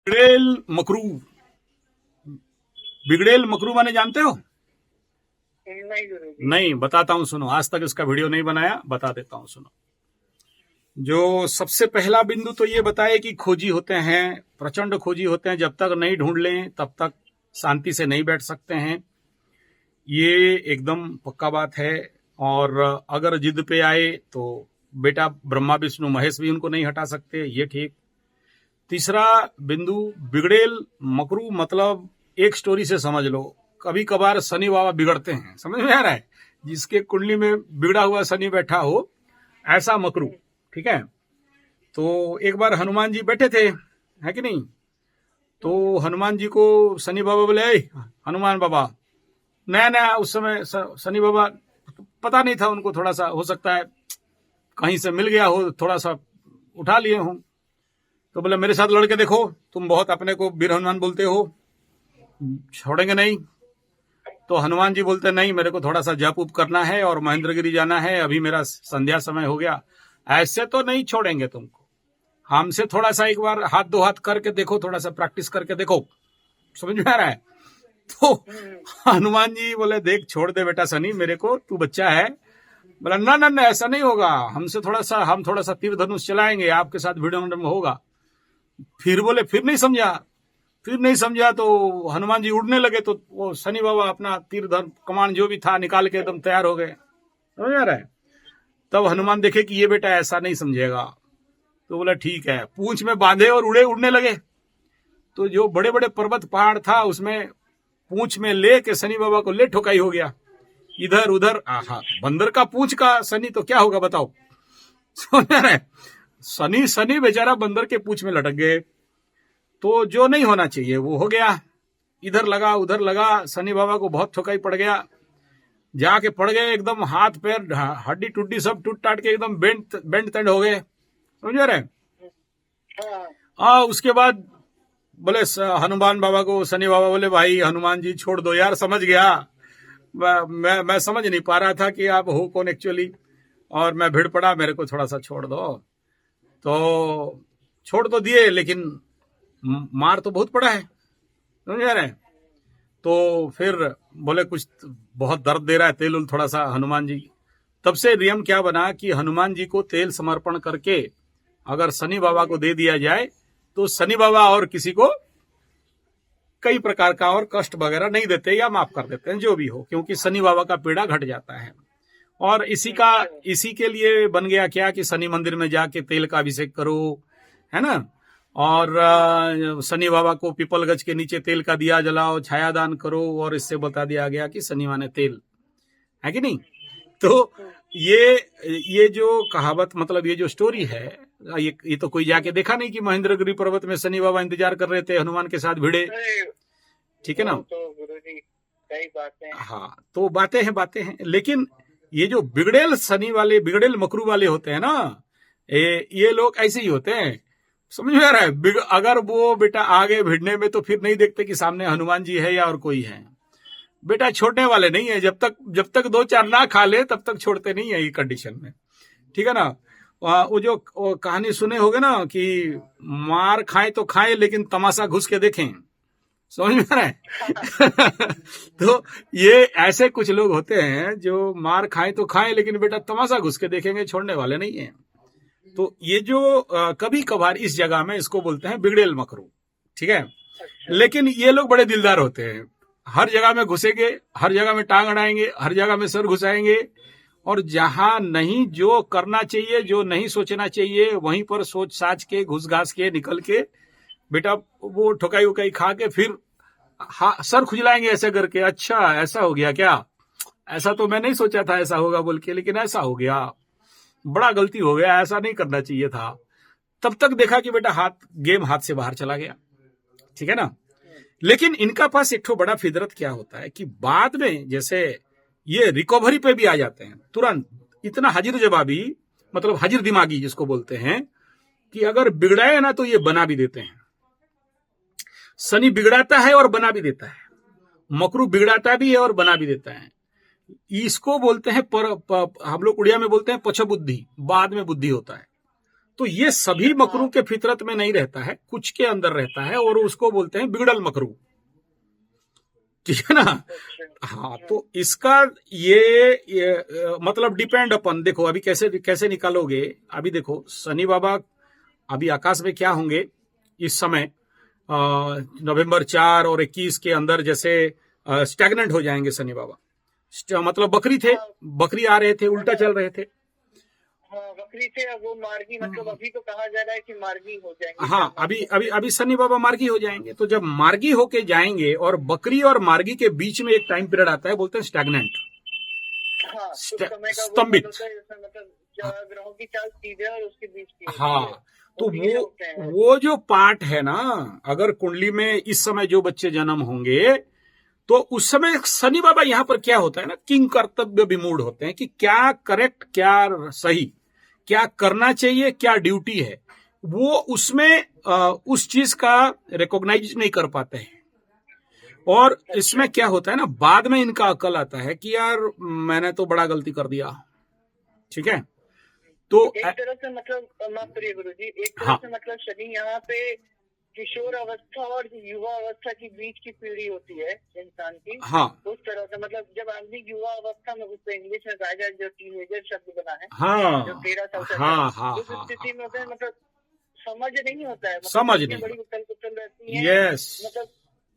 बिगड़ेल मकरू। बिगड़ेल मकरू माने जानते हो? नहीं गुरुजी। नहीं, बताता हूं सुनो। आज तक इसका वीडियो नहीं बनाया, बता देता हूं सुनो। जो सबसे पहला बिंदु तो ये बताए कि खोजी होते हैं, प्रचंड खोजी होते हैं। जब तक नहीं ढूंढ लें तब तक शांति से नहीं बैठ सकते हैं। ये एकदम पक्का बात है। और अगर जिद पे आए तो बेटा ब्रह्मा विष्णु महेश भी उनको नहीं हटा सकते, ये ठीक। तीसरा बिंदु, बिगड़ेल मकरू मतलब एक स्टोरी से समझ लो, कभी कभार शनि बाबा बिगड़ते हैं। समझ में आ रहा है? जिसके कुंडली में बिगड़ा हुआ शनि बैठा हो, ऐसा मकरू। ठीक है। तो एक बार हनुमान जी बैठे थे, है कि नहीं? तो हनुमान जी को शनि बाबा बोले, "ए, हनुमान बाबा।" नया नया उस समय शनि बाबा, पता नहीं था उनको, थोड़ा सा हो सकता है कहीं से मिल गया हो, थोड़ा सा उठा लिए हों। तो बोले, "मेरे साथ लड़के देखो, तुम बहुत अपने को वीर हनुमान बोलते हो, छोड़ेंगे नहीं।" तो हनुमान जी बोलते, "नहीं, मेरे को थोड़ा सा जप उप करना है और महेंद्रगिरी जाना है, अभी मेरा संध्या समय हो गया। ऐसे तो नहीं छोड़ेंगे तुमको, हमसे थोड़ा सा एक बार हाथ दो हाथ करके देखो, थोड़ा सा प्रैक्टिस करके देखो।" समझ में आ रहा है? तो हनुमान जी बोले, "देख, छोड़ दे बेटा शनि, मेरे को, तू बच्चा है।" बोला, "ना ना ना, ऐसा नहीं होगा, हम थोड़ा सा तीर धनुष चलाएंगे, आपके साथ भिड़न होगा।" फिर बोले, फिर नहीं समझा तो हनुमान जी उड़ने लगे। तो वो शनि बाबा अपना तीर धन कमान जो भी था निकाल के एकदम तैयार हो गए। समझ में आ रहा है? तब हनुमान देखे कि ये बेटा ऐसा नहीं समझेगा, तो बोला ठीक है, पूंछ में बांधे और उड़ने लगे। तो जो बड़े बड़े पर्वत पहाड़ था उसमें पूंछ में ले के शनि बाबा को ले ठोकाई हो गया, इधर उधर। आहा, बंदर का पूंछ का शनि तो क्या होगा बताओ? समझ में आ रहा है? शनि शनि बेचारा बंदर के पूंछ में लटक गए। तो जो नहीं होना चाहिए वो हो गया, इधर लगा उधर लगा, शनि बाबा को बहुत ठोकाई पड़ गया। जाके पड़ गए एकदम, हाथ पैर हड्डी टुड्डी सब टूट टाट के एकदम बेंड तंड हो गए। समझ रहे? उसके बाद बोले हनुमान बाबा को, शनि बाबा बोले, "भाई हनुमान जी छोड़ दो यार, समझ गया, मैं समझ नहीं पा रहा था कि आप हो कौन एक्चुअली, और मैं भिड़ पड़ा, मेरे को थोड़ा सा छोड़ दो।" तो छोड़ तो दिए, लेकिन मार तो बहुत पड़ा है। समझ रहे? तो फिर बोले कुछ बहुत दर्द दे रहा है, तेल उल थोड़ा सा हनुमान जी। तब से नियम क्या बना कि हनुमान जी को तेल समर्पण करके अगर शनि बाबा को दे दिया जाए तो शनि बाबा और किसी को कई प्रकार का और कष्ट वगैरह नहीं देते या माफ कर देते हैं, जो भी हो, क्योंकि शनि बाबा का पीड़ा घट जाता है। और इसी के लिए बन गया क्या कि शनि मंदिर में जाके तेल का अभिषेक करो, है ना? और शनि बाबा को पीपल गज के नीचे तेल का दिया जलाओ, छायादान करो, और इससे बता दिया गया कि शनि माने तेल, है कि नहीं? तो ये जो कहावत, मतलब ये जो स्टोरी है, ये तो कोई जाके देखा नहीं कि महेंद्रगिरी पर्वत में शनि बाबा इंतजार कर रहे थे, हनुमान के साथ भिड़े। ठीक है ना? तो गुरुजी सही बातें हैं। हाँ, तो बातें हैं, लेकिन ये जो बिगड़ेल शनि वाले, बिगड़ेल मकरू वाले होते हैं ना, ये लोग ऐसे ही होते हैं। समझ में आ रहा है? अगर वो बेटा आगे भिड़ने में तो फिर नहीं देखते कि सामने हनुमान जी है या और कोई है। बेटा छोड़ने वाले नहीं है, जब तक दो चार ना खा ले तब तक छोड़ते नहीं है ये कंडीशन में। ठीक है ना? वो जो कहानी सुने होगे ना कि मार खाए तो खाए लेकिन तमाशा घुस के देखें। समझ में आ रहा है? तो ये ऐसे कुछ लोग होते हैं जो मार खाए तो खाए लेकिन बेटा तमाशा घुस के देखेंगे, छोड़ने वाले नहीं है। तो ये जो कभी कभार इस जगह में इसको बोलते हैं बिगड़ेल मकरू। ठीक है? लेकिन ये लोग बड़े दिलदार होते हैं, हर जगह में घुसेंगे, हर जगह में टांग अड़ाएंगे, हर जगह में सर घुसाएंगे, और जहां नहीं जो करना चाहिए, जो नहीं सोचना चाहिए, वहीं पर सोच साच के, घुस घास के, निकल के बेटा वो ठोकाई उकाई खा के फिर सर खुजलाएंगे ऐसे करके, "अच्छा ऐसा हो गया क्या? ऐसा तो मैं नहीं सोचा था ऐसा होगा बोल के, लेकिन ऐसा हो गया, बड़ा गलती हो गया, ऐसा नहीं करना चाहिए था।" तब तक देखा कि बेटा गेम हाथ से बाहर चला गया। ठीक है ना? लेकिन इनका पास एक ठो बड़ा फितरत क्या होता है कि बाद में जैसे ये रिकवरी पे भी आ जाते हैं तुरंत। इतना हाजिर जवाबी, मतलब हाजिर दिमागी जिसको बोलते हैं, कि अगर बिगड़ाए ना तो ये बना भी देते हैं। शनि बिगड़ाता है और बना भी देता है, मकरू बिगड़ाता भी है और बना भी देता है। इसको बोलते हैं हम लोग उड़िया में बोलते हैं पछ बुद्धि, बाद में बुद्धि होता है। तो ये सभी मकरू के फितरत में नहीं रहता है, कुछ के अंदर रहता है और उसको बोलते हैं बिगड़ल मकरू, ठीक है ना। अच्छा। हाँ, तो इसका ये मतलब डिपेंड अपन, देखो अभी कैसे कैसे निकालोगे। अभी देखो शनि बाबा अभी आकाश में क्या होंगे इस समय, नवंबर 4 और 21 के अंदर जैसे स्टैग्नेंट हो जाएंगे शनि बाबा। मतलब बकरी थे, हाँ, बकरी आ रहे थे, उल्टा चल रहे थे। हाँ, बकरी से अब वो मार्गी, मतलब अभी तो कहा जा रहा है कि मार्गी हो जाएंगे। हाँ, अभी शनि बाबा मार्गी हो जाएंगे। तो जब मार्गी होके जाएंगे और बकरी और मार्गी के बीच में एक टाइम पीरियड आता है, बोलते हैं स्टैग्नेंट, हाँ, उस समय का वो स्तंभित। होता है, जैसे मतलब ग्रहों की चाल सीधे और उसके बीच की होती है। हाँ, तो बीच होते हैं। वो जो पार्ट है ना, अगर कुंडली में इस समय जो बच्चे जन्म होंगे, तो उस समय शनि बाबा यहाँ पर क्या होता है ना, किंग कर्तव्य विमूढ़ होते हैं कि क्या करेक्ट, क्या सही, क्या करना चाहिए, क्या ड्यूटी है, वो उसमें उस चीज का रिकॉग्नाइज नहीं कर पाते हैं। और इसमें क्या होता है ना, बाद में इनका अकल आता है कि यार मैंने तो बड़ा गलती कर दिया, ठीक है। तो एक तरह से मतलब माफ करिए गुरु जी, एक तरह हाँ, से मतलब शनि यहाँ पे किशोर अवस्था और युवा अवस्था की बीच की पीढ़ी होती है इंसान की। हाँ, उस तरह से मतलब जब आदमी युवा अवस्था में, उसको इंग्लिश में कहा जाए जो टीनेजर शब्द बना है, हाँ, जो 13 साल तक हाँ, है, हाँ, उस हाँ, स्थिति हाँ, में होता है, मतलब समझ नहीं होता है, मतलब समझ चीजें नहीं, बड़ी उथल पुथल रहती हैं। यस, मतलब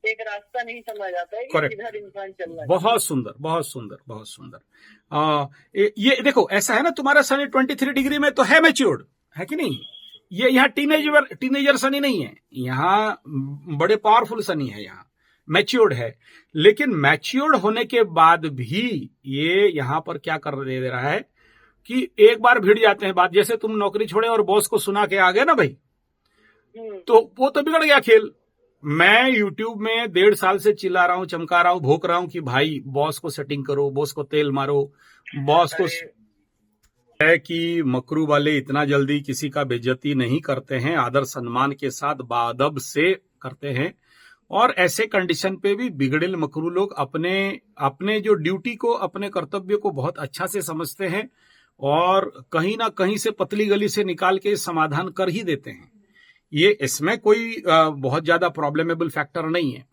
एक रास्ता नहीं समझ आता है कि करेक्ट, किधर इंसान चलना है। बहुत सुंदर, बहुत सुंदर, बहुत सुंदर। ये देखो ऐसा है ना, तुम्हारा शनि 23 डिग्री में तो है मैच्योर्ड, है कि नहीं। ये यहाँ टीनेजर शनि नहीं है, यहाँ बड़े पावरफुल शनि है, यहाँ मैच्योर्ड है। लेकिन मैच्योर्ड होने के बाद भी ये यहाँ पर क्या कर दे रहा है कि एक बार भिड़ जाते हैं बात, जैसे तुम नौकरी छोड़े और बॉस को सुना के आ गए ना भाई, तो वो तो बिगड़ गया खेल। मैं यूट्यूब में 1.5 साल से चिल्ला रहा हूं, चमका रहा हूं, भोंक रहा हूं कि भाई बॉस को सेटिंग करो, बॉस को तेल मारो, बॉस को है कि मकरू वाले इतना जल्दी किसी का बेइज्जती नहीं करते हैं, आदर सम्मान के साथ बाअदब से करते हैं। और ऐसे कंडीशन पे भी बिगड़ेल मकरू लोग अपने अपने जो ड्यूटी को, अपने कर्तव्य को बहुत अच्छा से समझते हैं और कहीं ना कहीं से पतली गली से निकाल के समाधान कर ही देते हैं। ये इसमें कोई बहुत ज्यादा प्रॉब्लमेबल फैक्टर नहीं है,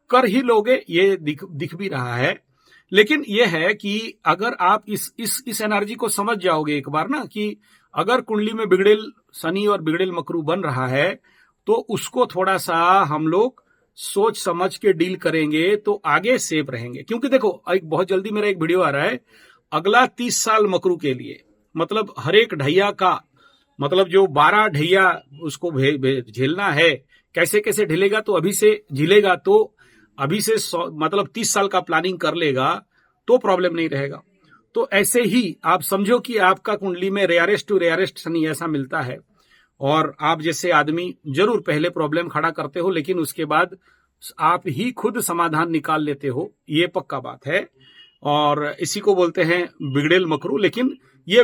कर ही लोगे, ये दिख भी रहा है। लेकिन ये है कि अगर आप इस एनर्जी को समझ जाओगे एक बार ना, कि अगर कुंडली में बिगड़ेल शनि और बिगड़ेल मकरू बन रहा है, तो उसको थोड़ा सा हम लोग सोच समझ के डील करेंगे तो आगे सेफ रहेंगे। क्योंकि देखो एक बहुत जल्दी मेरा एक वीडियो आ रहा है, अगला 30 साल मकरू के लिए, मतलब हर एक ढैया का, मतलब जो 12 ढैया उसको झेलना है, कैसे कैसे ढिलेगा, तो अभी से झिलेगा तो अभी से मतलब 30 साल का प्लानिंग कर लेगा तो प्रॉब्लम नहीं रहेगा। तो ऐसे ही आप समझो कि आपका कुंडली में रेयरेस्ट टू रेयरेस्ट शनि ऐसा मिलता है, और आप जैसे आदमी जरूर पहले प्रॉब्लम खड़ा करते हो, लेकिन उसके बाद आप ही खुद समाधान निकाल लेते हो, ये पक्का बात है। और इसी को बोलते हैं बिगड़ेल मकरू। लेकिन ये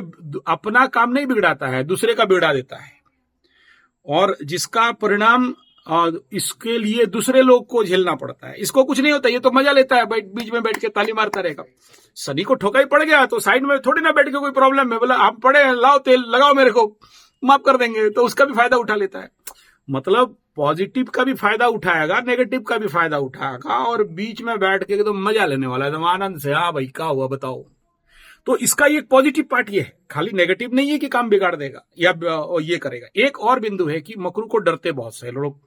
अपना काम नहीं बिगड़ाता है, दूसरे का बिगड़ा देता है, और जिसका परिणाम इसके लिए दूसरे लोग को झेलना पड़ता है। इसको कुछ नहीं होता, ये तो मजा लेता है, बीच में बैठ के ताली मारता रहेगा। शनि को ठोका ही पड़ गया तो साइड में थोड़ी ना बैठ के कोई प्रॉब्लम है, बोला आप पड़े लाओ तेल लगाओ मेरे को, माफ कर देंगे, तो उसका भी फायदा उठा लेता है। मतलब पॉजिटिव का भी फायदा उठाएगा, नेगेटिव का भी फायदा उठाएगा, और बीच में बैठ के एकदम मजा लेने वाला है, एकदम आनंद से, हाँ भाई क्या हुआ बताओ। तो इसका ये पॉजिटिव पार्ट ये है, खाली नेगेटिव नहीं है कि काम बिगाड़ देगा या ये करेगा। एक और बिंदु है कि मकरू को डरते बहुत से लोग,